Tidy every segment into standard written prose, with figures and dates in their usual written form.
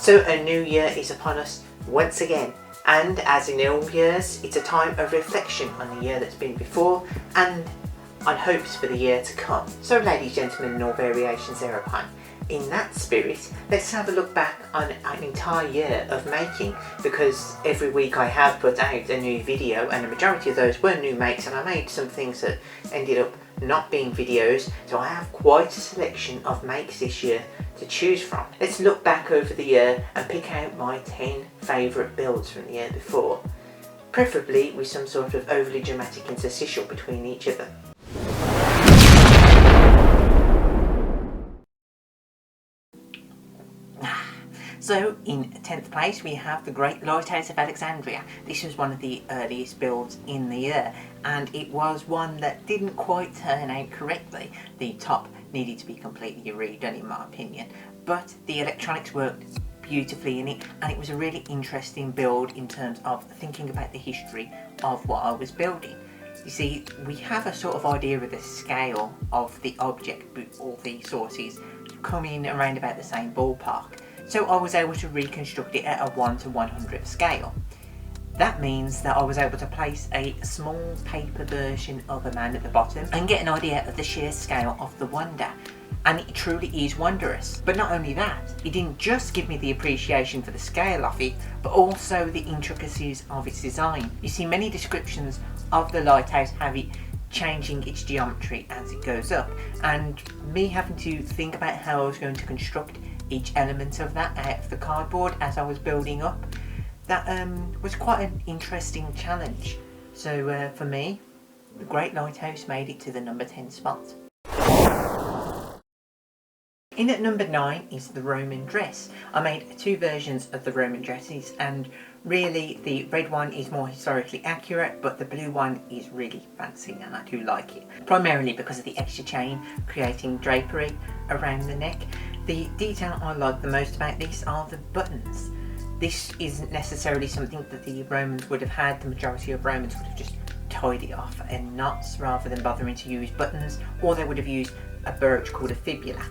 So a new year is upon us once again, and as in all years, it's a time of reflection on the year that's been before and on hopes for the year to come. So ladies, gentlemen and all variations thereupon, in that spirit, let's have a look back on an entire year of making, because every week I have put out a new video and the majority of those were new makes, and I made some things that ended up not being videos, so I have quite a selection of makes this year to choose from. Let's look back over the year and pick out my 10 favourite builds from the year before, preferably with some sort of overly dramatic interstitial between each of them. So in 10th place we have the Great Lighthouse of Alexandria. This was one of the earliest builds in the year, and it was one that didn't quite turn out correctly. The top needed to be completely redone in my opinion, but the electronics worked beautifully in it, and it was a really interesting build in terms of thinking about the history of what I was building. You see, we have a sort of idea of the scale of the object, but all the sources come in around about the same ballpark. So I was able to reconstruct it at a 1 to 100th scale. That means that I was able to place a small paper version of a man at the bottom and get an idea of the sheer scale of the wonder. And it truly is wondrous. But not only that, it didn't just give me the appreciation for the scale of it, but also the intricacies of its design. You see, many descriptions of the lighthouse have it changing its geometry as it goes up, and me having to think about how I was going to construct each element of that out of the cardboard as I was building up, that was quite an interesting challenge. So for me, the Great Lighthouse made it to the number 10 spot. In at number 9 is the Roman dress. I made 2 versions of the Roman dresses, and really the red one is more historically accurate, but the blue one is really fancy and I do like it. Primarily because of the extra chain creating drapery around the neck. The detail I like the most about this are the buttons. This isn't necessarily something that the Romans would have had. The majority of Romans would have just tied it off in knots rather than bothering to use buttons, or they would have used a brooch called a fibula.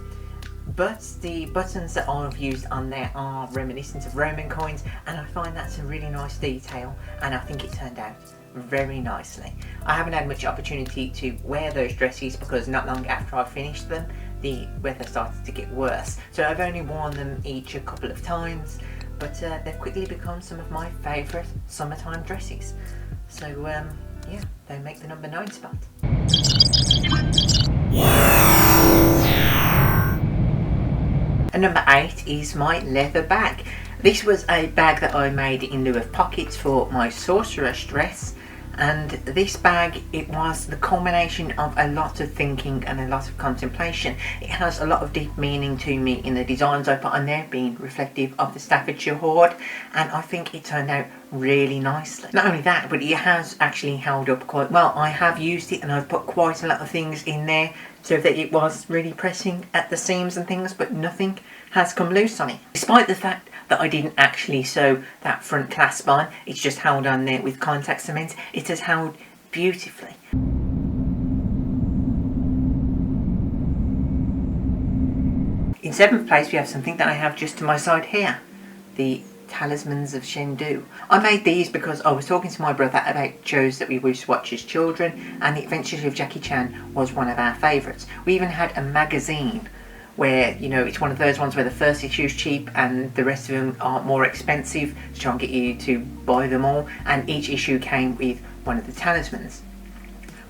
But the buttons that I've used on there are reminiscent of Roman coins, and I find that's a really nice detail, and I think it turned out very nicely. I haven't had much opportunity to wear those dresses because not long after I finished them, the weather started to get worse. So I've only worn them each a couple of times, but they've quickly become some of my favourite summertime dresses. So yeah, they make the number 9 spot. And number 8 is my leather bag. This was a bag that I made in lieu of pockets for my sorceress dress, and this bag, it was the culmination of a lot of thinking and a lot of contemplation. It has a lot of deep meaning to me in the designs I put on there, being reflective of the Staffordshire hoard, and I think it turned out really nicely. Not only that, but it has actually held up quite well. I have used it and I've put quite a lot of things in there so that it was really pressing at the seams and things, but nothing has come loose on it. Despite the fact that I didn't actually sew that front clasp on, it's just held on there with contact cement. It has held beautifully. In 7th place we have something that I have just to my side here, the Talismans of Chengdu. I made these because I was talking to my brother about shows that we used to watch as children, and The Adventures of Jackie Chan was one of our favourites. We even had a magazine where, you know, it's one of those ones where the first issue's cheap and the rest of them are more expensive to try and get you to buy them all, and each issue came with one of the talismans.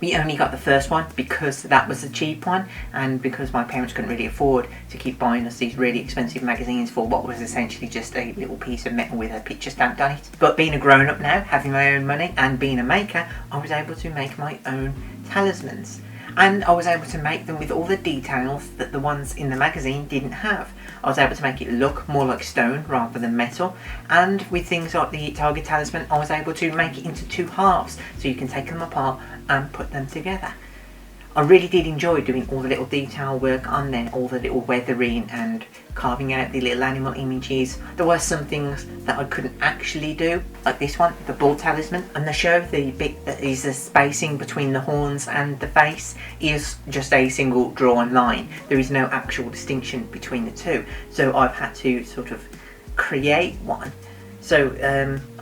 We only got the first one because that was the cheap one, and because my parents couldn't really afford to keep buying us these really expensive magazines for what was essentially just a little piece of metal with a picture stamped on it. But being a grown-up now, having my own money and being a maker, I was able to make my own talismans. And I was able to make them with all the details that the ones in the magazine didn't have. I was able to make it look more like stone rather than metal, and with things like the Tiger Talisman I was able to make it into 2 halves so you can take them apart and put them together. I really did enjoy doing all the little detail work on there, all the little weathering and carving out the little animal images. There were some things that I couldn't actually do, like this one, the bull talisman. And the show, the bit that is the spacing between the horns and the face is just a single drawn line. There is no actual distinction between the two. So I've had to sort of create one. So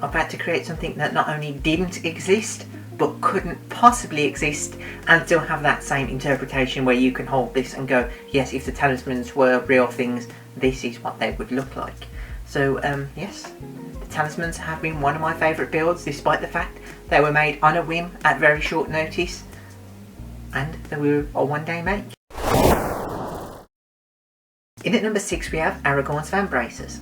I've had to create something that not only didn't exist but couldn't possibly exist, and still have that same interpretation where you can hold this and go, yes, if the talismans were real things, this is what they would look like. So yes, the talismans have been one of my favourite builds, despite the fact they were made on a whim at very short notice, and they were a one-day make. In at number 6 we have Aragon's fan braces.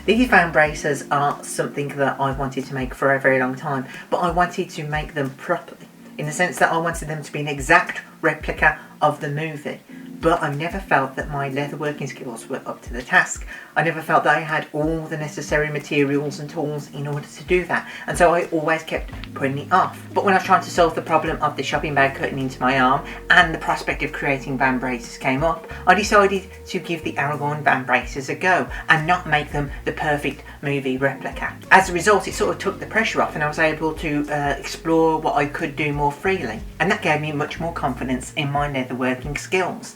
These fan braces are something that I wanted to make for a very long time, but I wanted to make them properly, in the sense that I wanted them to be an exact replica of the movie. But I never felt that my leatherworking skills were up to the task. I never felt that I had all the necessary materials and tools in order to do that, and so I always kept putting it off. But when I was trying to solve the problem of the shopping bag cutting into my arm, and the prospect of creating band braces came up, I decided to give the Aragon band braces a go and not make them the perfect movie replica. As a result, it sort of took the pressure off, and I was able to explore what I could do more freely, and that gave me much more confidence in my leatherworking skills.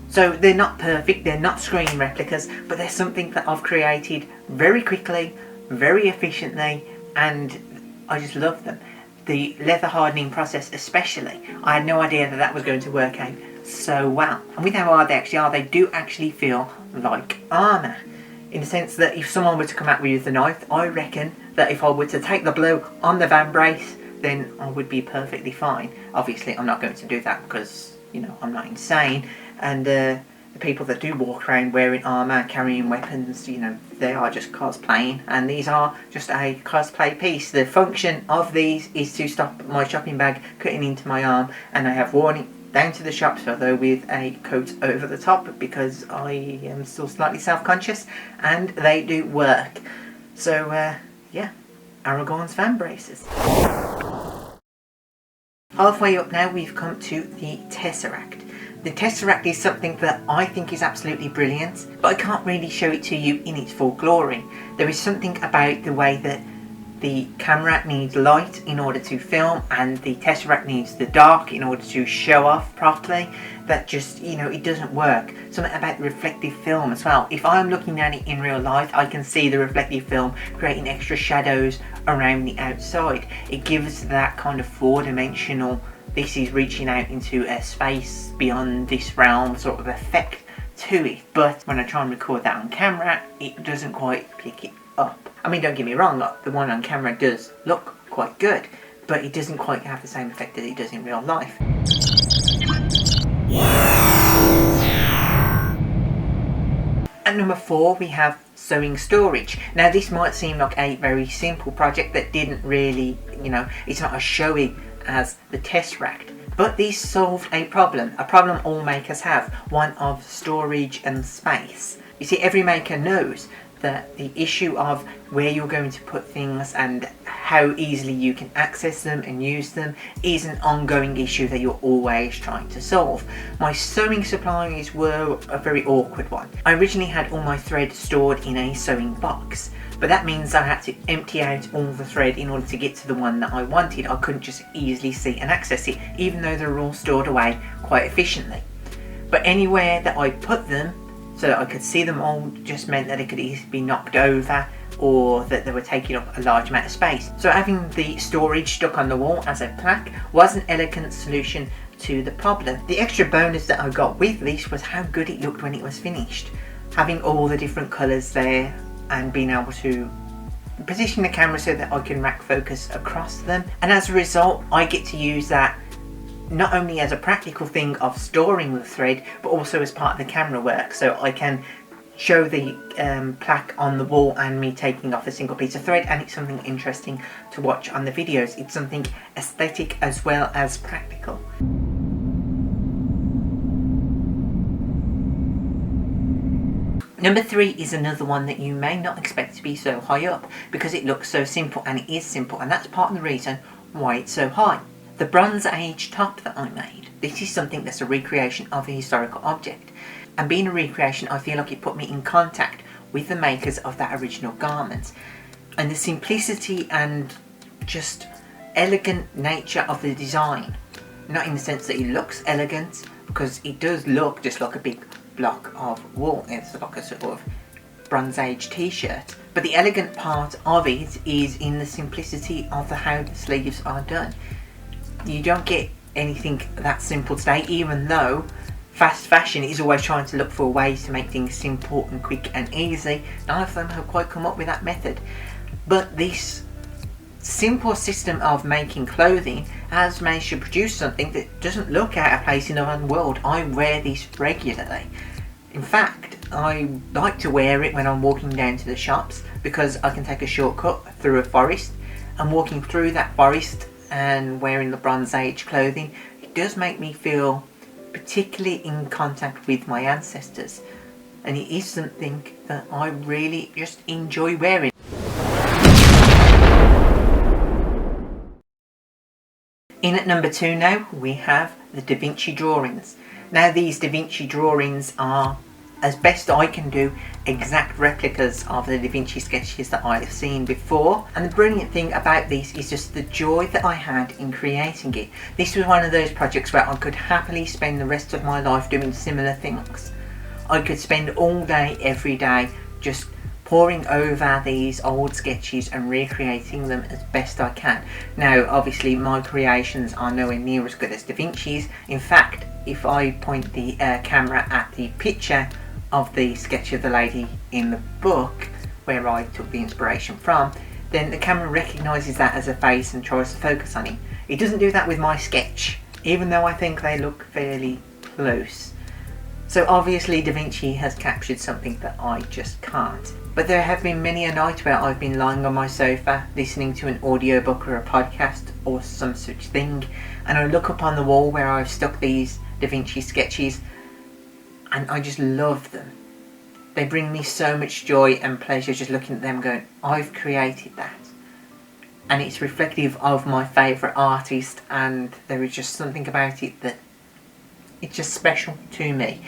So they're not perfect, they're not screen replicas, but they're something that I've created very quickly, very efficiently, and I just love them. The leather hardening process especially, I had no idea that that was going to work out so well. And with how hard they actually are, they do actually feel like armour. In the sense that if someone were to come at me with a knife, I reckon that if I were to take the blow on the van brace, then I would be perfectly fine. Obviously I'm not going to do that because, you know, I'm not insane. And the people that do walk around wearing armour, carrying weapons, you know, they are just cosplaying, and these are just a cosplay piece. The function of these is to stop my shopping bag cutting into my arm, and I have worn it down to the shops, although with a coat over the top because I am still slightly self-conscious, and they do work. So yeah, Aragon's fan braces. Halfway up now, we've come to the Tesseract. The Tesseract is something that I think is absolutely brilliant, but I can't really show it to you in its full glory. There is something about the way that the camera needs light in order to film, and the Tesseract needs the dark in order to show off properly, that just, you know, it doesn't work. Something about the reflective film as well. If I'm looking at it in real life, I can see the reflective film creating extra shadows around the outside. It gives that kind of four-dimensional, this is reaching out into a space beyond this realm sort of effect to it. But when I try and record that on camera, it doesn't quite pick it up. I mean, don't get me wrong, the one on camera does look quite good, but it doesn't quite have the same effect that it does in real life. At number 4 we have sewing storage. Now this might seem like a very simple project that didn't really, you know, it's not as showy as the Tesseract, but these solved a problem all makers have, one of storage and space. You see, every maker knows that the issue of where you're going to put things and how easily you can access them and use them is an ongoing issue that you're always trying to solve. My sewing supplies were a very awkward one. I originally had all my thread stored in a sewing box, but that means I had to empty out all the thread in order to get to the one that I wanted. I couldn't just easily see and access it, even though they were all stored away quite efficiently. But anywhere that I put them, so that I could see them all, just meant that it could easily be knocked over, or that they were taking up a large amount of space. So having the storage stuck on the wall as a plaque was an elegant solution to the problem. The extra bonus that I got with this was how good it looked when it was finished. Having all the different colours there and being able to position the camera so that I can rack focus across them, and as a result I get to use that not only as a practical thing of storing the thread, but also as part of the camera work. So I can show the plaque on the wall and me taking off a single piece of thread, and it's something interesting to watch on the videos. It's something aesthetic as well as practical. Number 3 is another one that you may not expect to be so high up, because it looks so simple, and it is simple, and that's part of the reason why it's so high. The Bronze Age top that I made. This is something that's a recreation of a historical object, and being a recreation, I feel like it put me in contact with the makers of that original garment, and the simplicity and just elegant nature of the design. Not in the sense that it looks elegant, because it does look just like a big block of wool. It's like a sort of Bronze Age t-shirt, but the elegant part of it is in the simplicity of how the sleeves are done. You don't get anything that simple today, even though fast fashion is always trying to look for ways to make things simple and quick and easy. None of them have quite come up with that method. But this simple system of making clothing has managed to produce something that doesn't look out of place in the modern world. I wear this regularly. In fact, I like to wear it when I'm walking down to the shops because I can take a shortcut through a forest, and walking through that forest and wearing the Bronze Age clothing, it does make me feel particularly in contact with my ancestors, and it is something that I really just enjoy wearing. In at number 2 now, we have the Da Vinci Drawings. Now these Da Vinci Drawings are, as best I can do, exact replicas of the Da Vinci sketches that I have seen before. And the brilliant thing about this is just the joy that I had in creating it. This was one of those projects where I could happily spend the rest of my life doing similar things. I could spend all day, every day, just poring over these old sketches and recreating them as best I can. Now obviously my creations are nowhere near as good as Da Vinci's. In fact, if I point the camera at the picture of the sketch of the lady in the book where I took the inspiration from, then the camera recognises that as a face and tries to focus on it. It doesn't do that with my sketch, even though I think they look fairly close. So obviously Da Vinci has captured something that I just can't. But there have been many a night where I've been lying on my sofa listening to an audiobook or a podcast or some such thing, and I look up on the wall where I've stuck these Da Vinci sketches, and I just love them. They bring me so much joy and pleasure just looking at them going, I've created that. And it's reflective of my favourite artist, and there is just something about it that it's just special to me.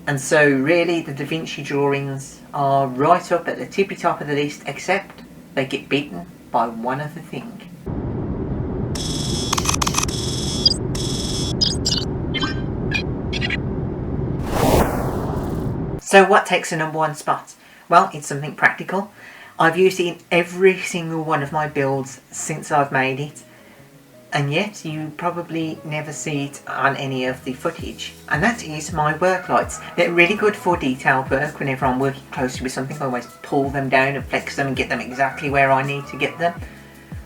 And so really the Da Vinci Drawings are right up at the tippy top of the list, except they get beaten by one other thing. So what takes the number 1 spot? Well, it's something practical. I've used it in every single one of my builds since I've made it, and yet you probably never see it on any of the footage, and that is my work lights. They're really good for detailed work. Whenever I'm working closely with something, I always pull them down and flex them and get them exactly where I need to get them.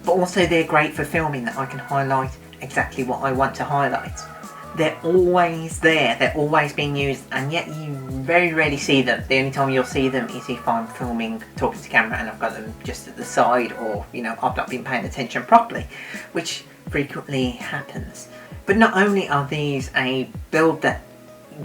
But also they're great for filming, that I can highlight exactly what I want to highlight. They're always there, they're always being used, and yet you very rarely see them. The only time you'll see them is if I'm filming, talking to camera, and I've got them just at the side, or I've not been paying attention properly, which frequently happens. But not only are these a build that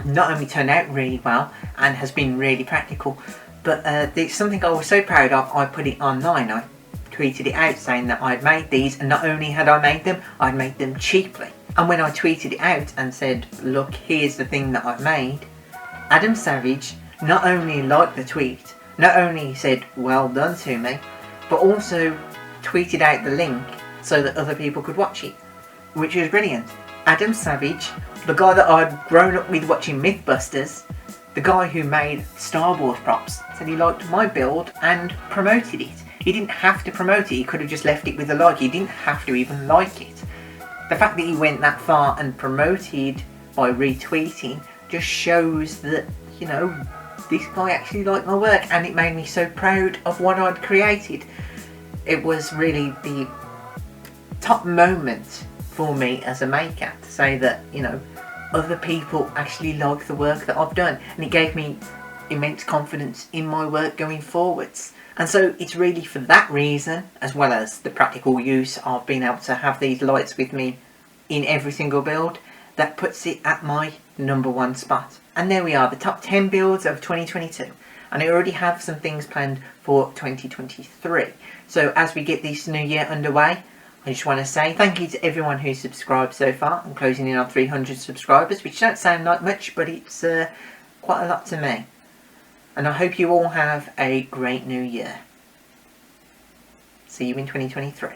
not only turned out really well and has been really practical, but it's something I was so proud of, I put it online. I tweeted it out saying that I'd made these, and not only had I made them, I'd made them cheaply. And when I tweeted it out and said, look, here's the thing that I've made, Adam Savage not only liked the tweet, not only said well done to me, but also tweeted out the link so that other people could watch it, which was brilliant. Adam Savage, the guy that I'd grown up with watching Mythbusters, the guy who made Star Wars props, said he liked my build and promoted it. He didn't have to promote it, he could have just left it with a like, he didn't have to even like it. The fact that he went that far and promoted by retweeting just shows that, this guy actually liked my work, and it made me so proud of what I'd created. It was really the top moment for me as a maker to say that, other people actually like the work that I've done, and it gave me immense confidence in my work going forwards. And so it's really for that reason, as well as the practical use of being able to have these lights with me in every single build, that puts it at my number 1 spot. And there we are, the top 10 builds of 2022. And I already have some things planned for 2023. So as we get this new year underway, I just want to say thank you to everyone who's subscribed so far. I'm closing in on 300 subscribers, which don't sound like much, but it's quite a lot to me. And I hope you all have a great new year. See you in 2023.